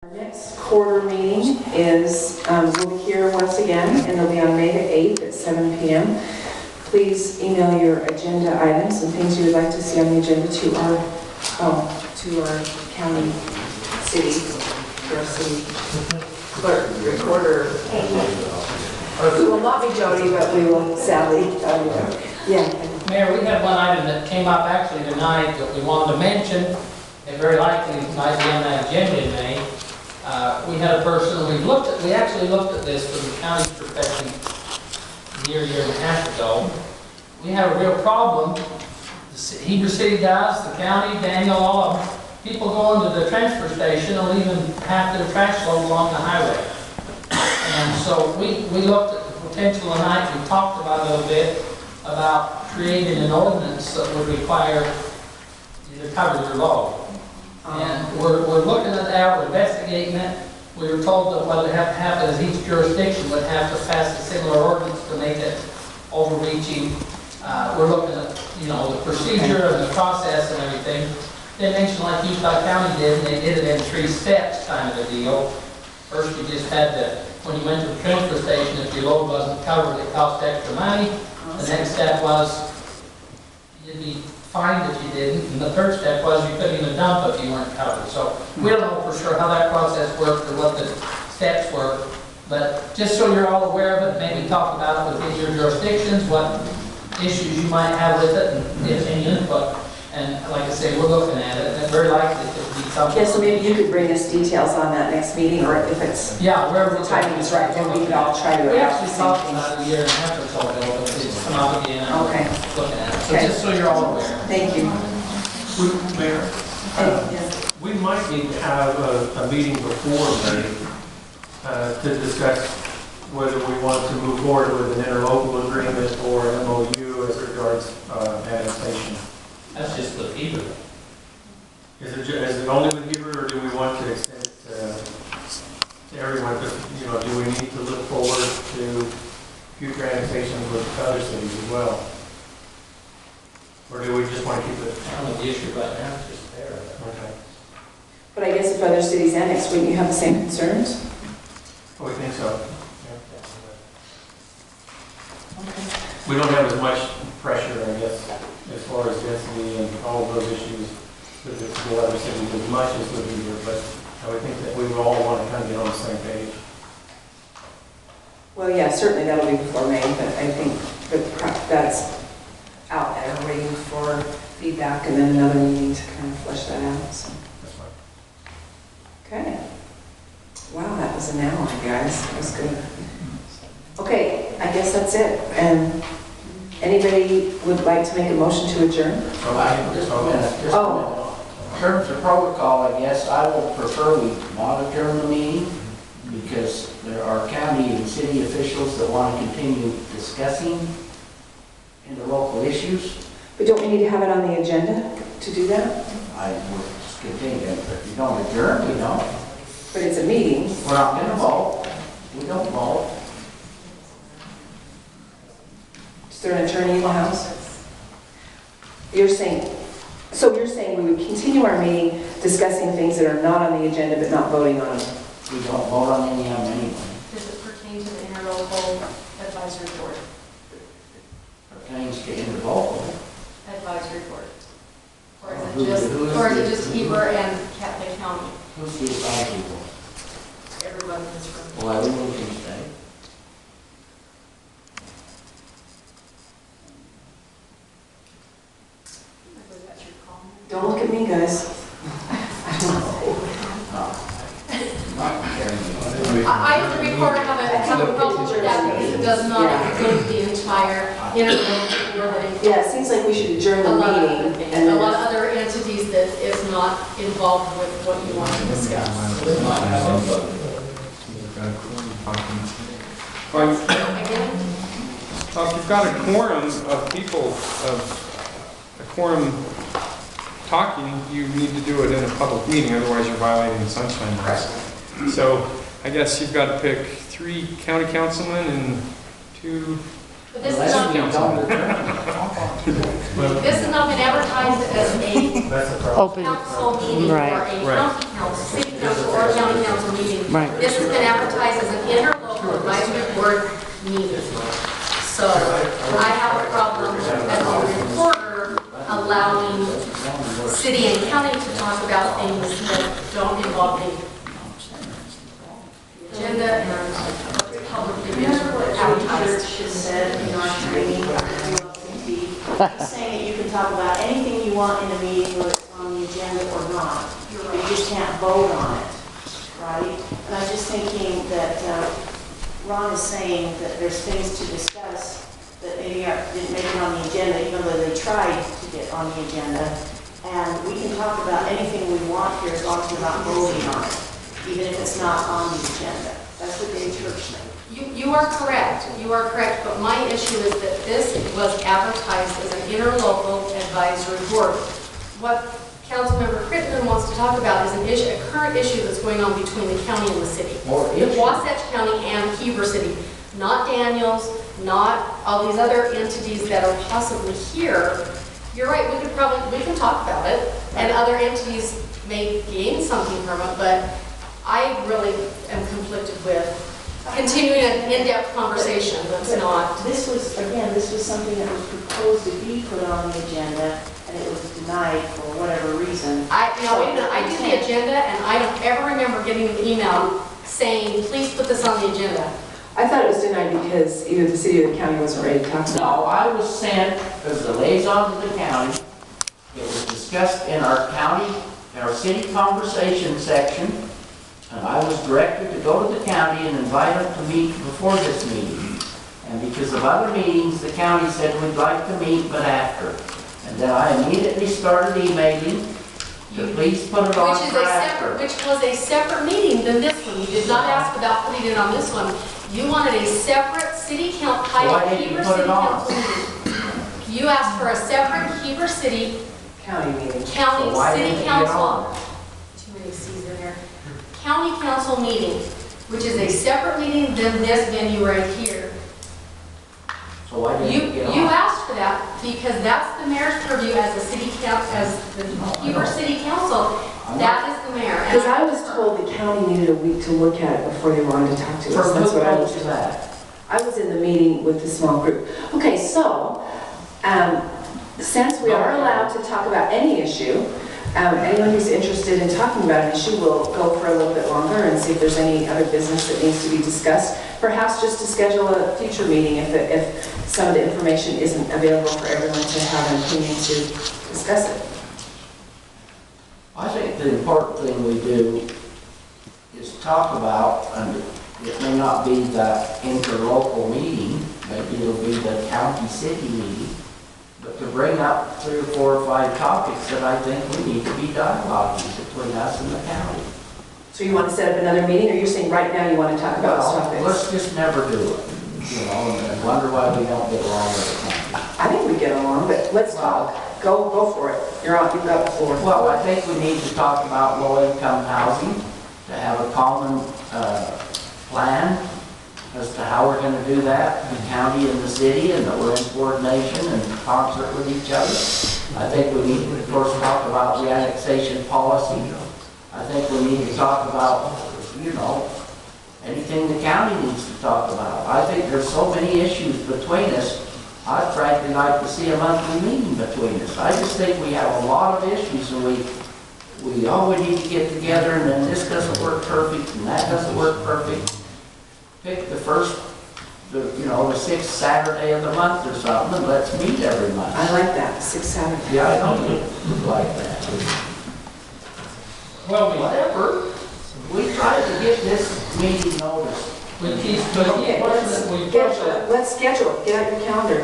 Our next quarter meeting is, we'll be here once again, and it'll be on May the 8th at 7 p.m. Please email your agenda items and things you would like to see on the agenda to our county, city, or city clerk, recorder. We will not be Jody, but we will Sally. Yeah. Mayor, we have one item that came up actually tonight that we wanted to mention. It very likely might be on that agenda in May. We had a person, we actually looked at this from the county's perspective a year and a half ago. We have a real problem. The Heber City does, the county, Daniel, all of them. People go into the transfer station and leaving half their trash load along the highway. And so we looked at the potential tonight. We talked about a little bit about creating an ordinance that would require you to cover your load. And we're looking at that, we're investigating it. We were told that what would have to happen is each jurisdiction would have to pass a similar ordinance to make it overreaching. We're looking at, the procedure and the process and everything. They mentioned like Utah County did, and they did it in 3 steps kind of a deal. First you just had to, when you went to the transfer station, if your load wasn't covered, it cost extra money. The next step was you'd be fined if you didn't, and the third step was you couldn't even dump if you weren't covered. So we don't know for sure how that process worked or what the steps were, but just so you're all aware of it, maybe talk about it within your jurisdictions, what issues you might have with it, and if any input. And like I say, we're looking at it, and very likely it could be something. Yeah, so maybe you could bring us details on that next meeting, or if it's, wherever the timing is right, then we could all try to. We actually talked about it a year and a half or so ago, but it's come out again. Okay. Looking at it. So just so you're all aware. Thank you. Mayor, we might need to have a meeting before May to discuss whether we want to move forward with an interlocal agreement or an MOU as regards annexation. That's just with Heber. Is it only with Heber, or do we want to extend it to everyone? Do we need to look forward to future annexations with other cities as well? Or do we just want to keep it? I don't know the issue right now, it's just there. Okay. But I guess if other cities annex, wouldn't you have the same concerns? Oh, we think so. Okay. We don't have as much pressure, I guess, as far as density and all of those issues with the other cities as much as with Heber, but I would think that we would all want to kind of get on the same page. Well, yeah, certainly that'll be before May, but I think that's out there waiting for feedback and then another meeting to kind of flesh that out. So. That's fine. Okay. Wow, that was an hour, guys. That was good. Okay, I guess that's it. And anybody would like to make a motion to adjourn? Just a minute. Oh. In terms of protocol, I guess I will prefer we not adjourn the meeting because there are county and city officials that want to continue discussing interlocal issues. But don't we need to have it on the agenda to do that? I will just continue. If you don't adjourn, we don't. But it's a meeting. We're not going to vote. We don't vote. Is there an attorney in the house? You're saying we would continue our meeting discussing things that are not on the agenda but not voting on them. We don't vote on any of them anyway. Does it pertain to the interlocal advisory board? Pertains to interlocal. Advisory board? Or Who- is it just Heber and Catlin County? Who's the advisory board? Everyone in this room? Well, everyone can stay. I believe that's your call. Don't look at me, guys. I have to record how the culture that does not include the entire interlocal. Yeah, it seems like we should adjourn the meeting. A lot of other entities that is not involved with what you want to discuss. Well, Again? if you've got a quorum of people, a quorum talking, you need to do it in a public meeting, otherwise you're violating the sunshine laws. So I guess you've got to pick 3 county councilmen and 2 But this has not been advertised as a That's a problem. council meeting or a Right. county council, city council or county council meeting. Right. This has been advertised as an interlocal advisory board meeting. So I have a problem as a reporter allowing city and county to talk about things that don't involve the agenda and publicly advertised. Just said in our training, he's saying that you can talk about anything you want in a meeting, whether it's on the agenda or not. You just can't vote on it, right? And I was just thinking that Ron is saying that there's things to discuss that maybe didn't make it on the agenda, even though they tried to get on the agenda. And we can talk about anything we want here as long as we're not voting on it, even if it's not on the agenda. That's what Dave Church said. You are correct. You are correct. But my issue is that this was advertised as an interlocal advisory board. What Councilmember Crittenden wants to talk about is an issue, a current issue that's going on between the county and the city. The Wasatch County and Heber City, not Daniels, not all these other entities that are possibly here. You're right. We can talk about it, and other entities may gain something from it. But I really am conflicted with continuing an in-depth conversation that's not. This was something that was proposed to be put on the agenda, and it was denied for whatever reason. I do the agenda, and I don't ever remember getting an email saying, please put this on the agenda. I thought it was denied because either the city or the county wasn't ready to talk about it. No, I was sent as the liaison to the county. It was discussed in our city conversation section, and I was directed to go to the county and invite them to meet before this meeting. And because of other meetings, the county said we'd like to meet, but after. And then I immediately started emailing to please put it on for after. Which was a separate meeting than this one. You did not ask about putting it on this one. You wanted a separate city council, Why didn't you Heber put City it on? Council meeting. You asked for a separate Heber City County meeting. County So why City didn't it get Council. on? Too many C's in there. County council meeting, which is a separate meeting than this venue right here. So why didn't it get on? You asked for that because that's the mayor's purview as the city council, as the Heber City Council. That is the mayor. Because I was told the county needed a week to look at it before they wanted to talk to us. That's what I was told. I was in the meeting with the small group. Okay, so since we are allowed to talk about any issue, anyone who's interested in talking about an issue will go for a little bit longer and see if there's any other business that needs to be discussed. Perhaps just to schedule a future meeting if some of the information isn't available for everyone to have an opinion to discuss it. I think the important thing we do is talk about, and it may not be the interlocal meeting, maybe it'll be the county city meeting, but to bring up 3 or 4 or 5 topics that I think we need to be dialoguing between us and the county. So you want to set up another meeting, or you're saying right now you want to talk about this topic? Let's just never do it, and wonder why we don't get along with the county. I think we get along, but let's talk. Go for it. You've got the floor. Well, I think we need to talk about low-income housing, to have a common plan as to how we're going to do that, the county and the city, and that we're in coordination and concert with each other. I think we need to, of course, talk about the annexation policy. I think we need to talk about, anything the county needs to talk about. I think there's so many issues between us. I'd frankly like to see a monthly meeting between us. I just think we have a lot of issues, and we need to get together, and then this doesn't work perfect, and that doesn't work perfect. Pick the 6th Saturday of the month or something, and let's meet every month. I like that, 6th Saturday. Yeah, I don't like that. Well, Whatever. We tried to get this meeting noticed. Okay, let's schedule it. Get out your calendar.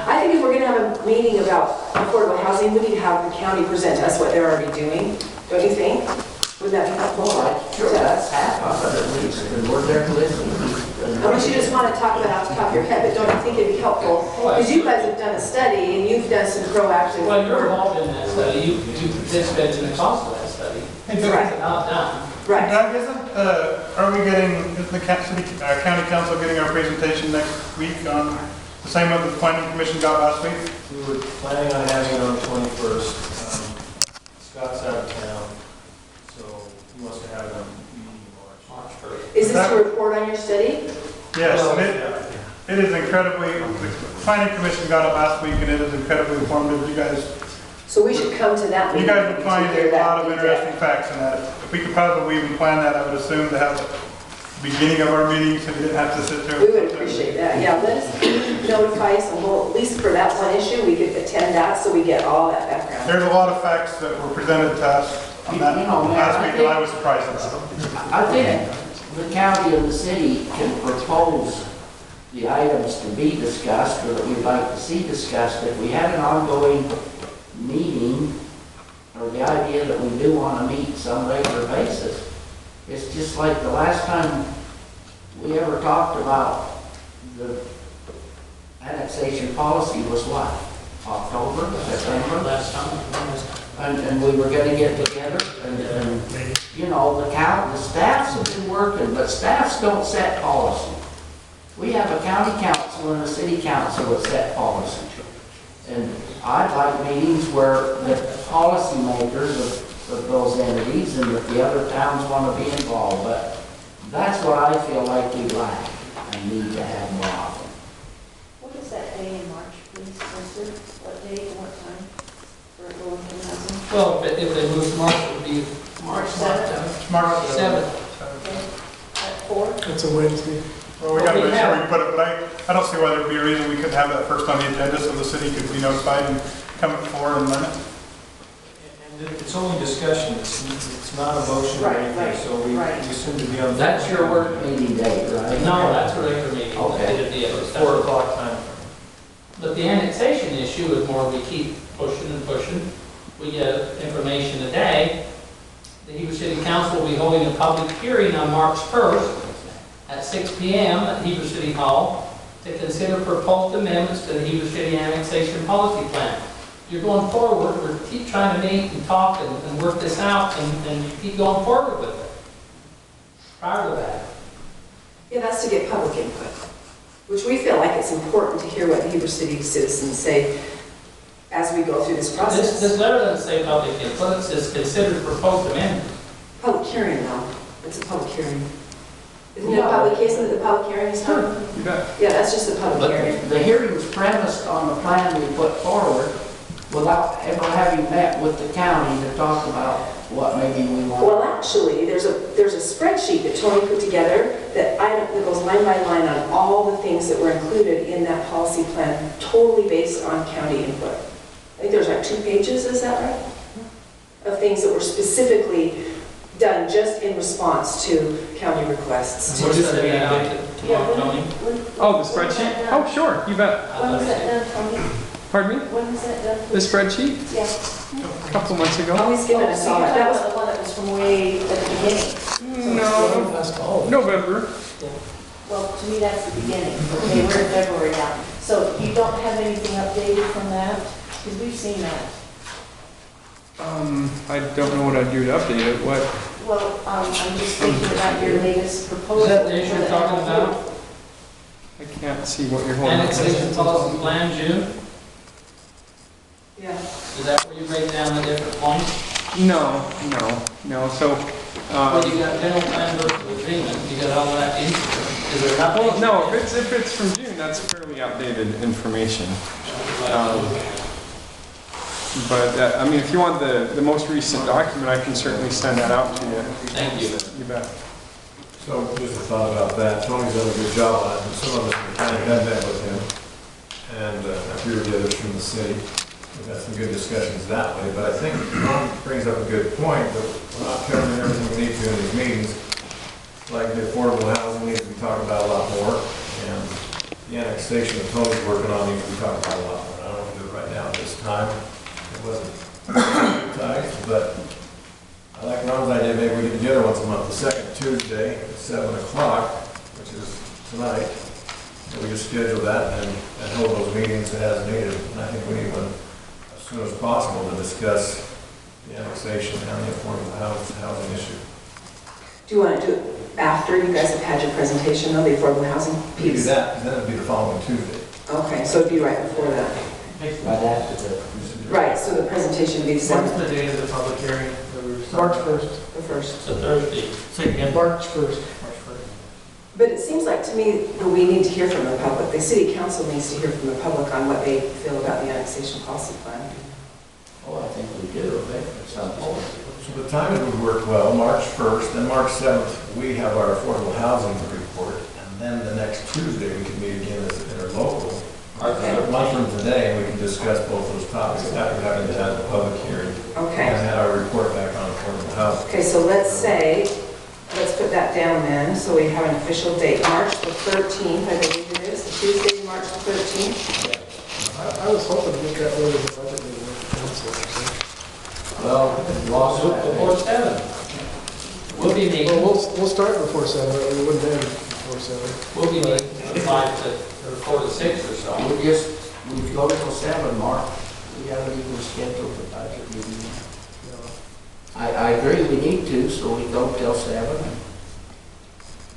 I think if we're going to have a meeting about affordable housing, we need to have the county present to us what they're already doing. Don't you think? Would that be helpful? Sure, that's half of it at least, and we're there to listen. Unless you just want to talk about off the top of your head, but don't you think it'd be helpful? Because you guys have done a study and you've done some proactive Well, you're work. involved in that study. You participated in the cost of that study. It's not done. Right. Doug, are we getting, is the county council getting our presentation next week on the same one the planning commission got last week? We were planning on having it on the 21st. Scott's out of town, so he wants to have it on Is this to report on your study? Yes, and it is incredibly, the planning commission got it last week, and it is incredibly informative. So we should come to that You meeting. guys will find to hear a that lot of feedback. interesting facts in that. If we could probably even plan that, I would assume to have the beginning of our meeting, so we didn't have to sit there. We would appreciate that, yeah, let us notify us, and we'll, at least for that one issue, we could attend that, so we get all that background. There's a lot of facts that were presented to us on that You know, Mayor, last I week, think- and I was surprised about. I think the county and the city can propose the items to be discussed or that we'd like to see discussed. If we had an ongoing meeting, or the idea that we do want to meet some regular basis, it's just like the last time we ever talked about the annexation policy was what? October, September? Last time. And we were gonna get together, and, you know, the staffs have been working, but staffs don't set policy. We have a county council and a city council that set policy. And I'd like meetings where the policymakers of those entities and that the other towns wanna be involved, but that's what I feel like we lack and need to have more often. What is that day in March, please, Spencer? What day and what time for low-income housing? Well, if they move to March, it would be March 7th. March 7th. Okay. At 4? It's a Wednesday. Well, we gotta make sure we put it, but I don't see why there'd be a reason we couldn't have that first on the agenda, so the city could be notified and come before and learn it. And it's only discussion, it's not a motion or Right, anything, right, so we right. assume to be on. That's your work. Meeting date, right? No, that's a regular meeting. Okay. It'd be at the 4 o'clock time. But the annexation issue is more we keep pushing and pushing. We get information today. The Heber City Council will be holding a public hearing on March 1st at 6 p.m. at Heber City Hall to consider proposed amendments to the Heber City Annexation Policy Plan. You're going forward, we're keep trying to meet and talk and work this out, and you keep going forward with it. Prior to that. Yeah, that's to get public input, which we feel like it's important to hear what the Heber City citizens say as we go through this process. This letter doesn't say public input, it says consider proposed amendments. Public hearing, though, it's a public hearing. Isn't it a Yeah. public, isn't it the public hearing is time? You bet. Yeah, that's just a public But hearing. the hearing's premised on the plan we put forward without ever having met with the county to talk about what maybe we want. Well, actually, there's a spreadsheet that Tony put together that goes line by line on all the things that were included in that policy plan, totally based on county input. I think there's like 2 pages, is that right? Of things that were specifically done just in response to county requests. We'll just send that out tomorrow, Tony. Oh, the spreadsheet? Oh, sure, you bet. When was that done, Tony? Pardon me? When was that done? The spreadsheet? Yeah. A couple months ago? Oh, he's given us So all you're that. talking That was, about the one that was from way at the beginning? No, November. Well, to me, that's the beginning. Okay, we're in February now. So you don't have anything updated from that? Because we've seen that. I don't know what I'd do to update it. What? Well, I'm just thinking about your latest proposal. Is that the issue for you're talking MOU. about? I can't see what you're holding. Annexation policy plan, June? yeah. Is that where you break down the different points? No. So, Well, you got general plan versus agreement, you got all that in there. Is there not? well, no, if it's from June, that's fairly outdated information. But, I mean, if you want the most recent document, I can certainly send that out to you. Thank you. You bet. So just a thought about that. Tony's done a good job on it, and some of us have kind of done that with him. And a few of the others from the city. We've had some good discussions that way, but I think Ron brings up a good point that we're not covering everything we need to in these meetings. Like the affordable housing needs to be talked about a lot more, and the annexation that Tony's working on needs to be talked about a lot more. I don't want to do it right now at this time. It wasn't advertised, but I like Ron's idea, maybe we get together once a month, the second Tuesday at 7 o'clock, which is tonight. And we just schedule that and hold those meetings as needed. And I think we need one as soon as possible to discuss the annexation and the affordable housing issue. Do you want to do it after you guys have had your presentation on the affordable housing We do piece? that, and then it'd be the following Tuesday. Okay, so it'd be right before that. Right after the. Right, so the presentation would be What's December the date of the public hearing? March 1st. the 1st. It's a Thursday. Say again. March 1st. March 1st. But it seems like to me that we need to hear from the public. The city council needs to hear from the public on what they feel about the annexation policy plan. Oh, I think we do, at some point. So the timing would work well, March 1st, then March 7th, we have our affordable housing report, and then the next Tuesday, we can meet again as interlocal. Okay. A month from today, and we can discuss both those topics after having had the public hearing. Okay. And had our report back on affordable housing. Okay, so let's say, let's put that down then, so we have an official date, March the 13th, I believe it is, Tuesday, March the 13th. I was hoping to get that early in the budget meeting with the council. Well, lost Before that. 7. We'll be meeting, Well, we'll start before 7, but we wouldn't end before 7. we'll be meeting from 5 to, or 4 to 6 or so. We go till 7, Mark. We haven't even scheduled the budget meeting. I agree we need to, so we go till 7 and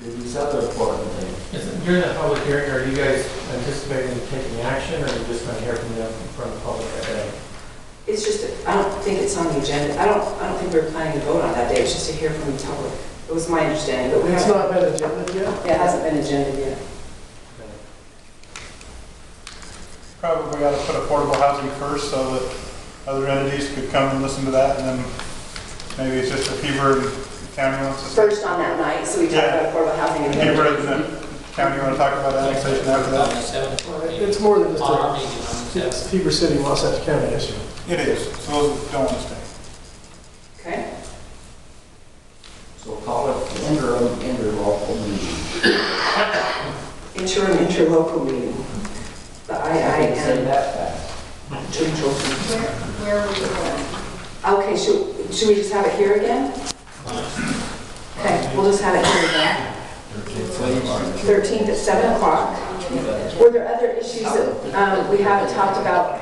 do these other important things. During that public hearing, are you guys anticipating taking action, or are you just going to hear from the public that day? It's just, I don't think it's on the agenda. I don't think we're planning to vote on that day. It's just to hear from the public. It was my understanding, but we It's haven't, not been agendaed yet? it hasn't been agended yet. Probably ought to put affordable housing first so that other entities could come and listen to that, and then maybe it's just if Heber and county wants to. First on that night, so we talk Yeah. about affordable housing and Heber then. and the county want to talk about annexation after On that? the 7th. It's more than just On our a, meeting on the 7th. it's Heber City, Wasatch County issue. It is, so those that don't want to stay. Okay, So call it the interim interlocal meeting. interim interlocal meeting. The I can say IIN. that fast. Where are we going? Okay, should we just have it here again? Okay, we'll just have it here again. 13th at 7 o'clock. Were there other issues that we haven't talked about?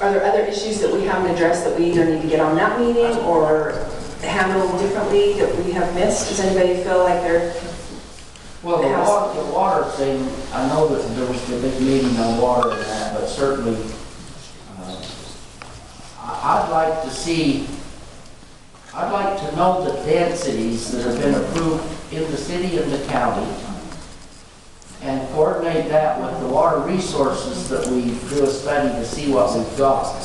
Are there other issues that we haven't addressed that we either need to get on that meeting or handle differently that we have missed? Does anybody feel like they're, Well, the water thing, I know that there was the big meeting on water and that, but certainly, I'd like to see, I'd like to know the densities that have been approved in the city and the county, and coordinate that with the water resources that we do a study to see what we've got.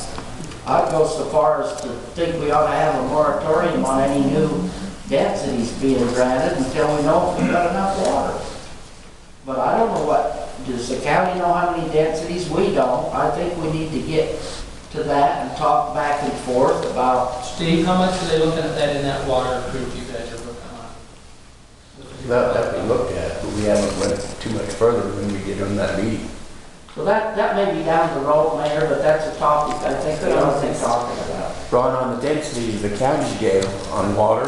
I'd go so far as to think we ought to have a moratorium on any new densities being granted until we know if we've got enough water. But I don't know does the county know how many densities? We don't. I think we need to get to that and talk back and forth about. Steve, how much are they looking at that in that water group you guys are looking at? That we looked at, but we haven't went too much further when we get on that meeting. So that may be down the road, Mayor, but that's a topic I think we ought to be talking about. Ron, on the density the county gave on water,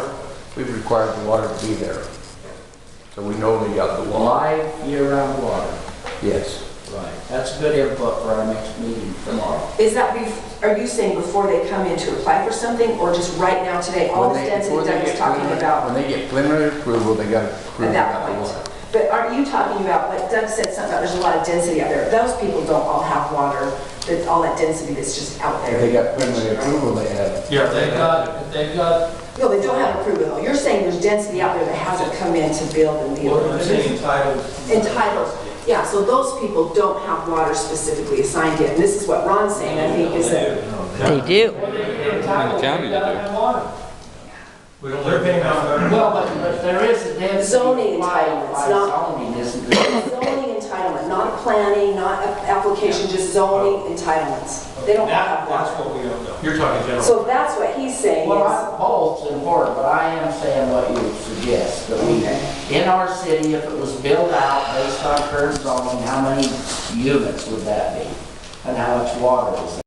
we've required the water to be there. So we know they got the water. Live year-round water. Yes. Right. That's good input for our next meeting tomorrow. is that, are you saying before they come in to apply for something or just right now today, all this density Before they Doug was get talking preliminary- about? When they get preliminary approval, they got to prove At they that got the point. water. But aren't you talking about, like Doug said something about there's a lot of density out there. Those people don't all have water, that all that density that's just out there. If they got preliminary approval, they have. Yeah, They've got, No, they don't have approval though. You're saying there's density out there that hasn't come in to build and deal. entitled. Entitled. Yeah, so those people don't have water specifically assigned yet. And this is what Ron's saying, I think, is that They do. the county to water. They're paying out. Well, but there is a density. Zoning by entitlements, not- zoning, isn't there? zoning entitlement, not planning, not application, just zoning entitlements. They don't have That's water. what we don't know. You're talking general. So that's what he's saying Well, is, both's important, but I am saying what you suggest, that we, in our city, if it was built out based on current zoning, how many units would that be? And how much water is that?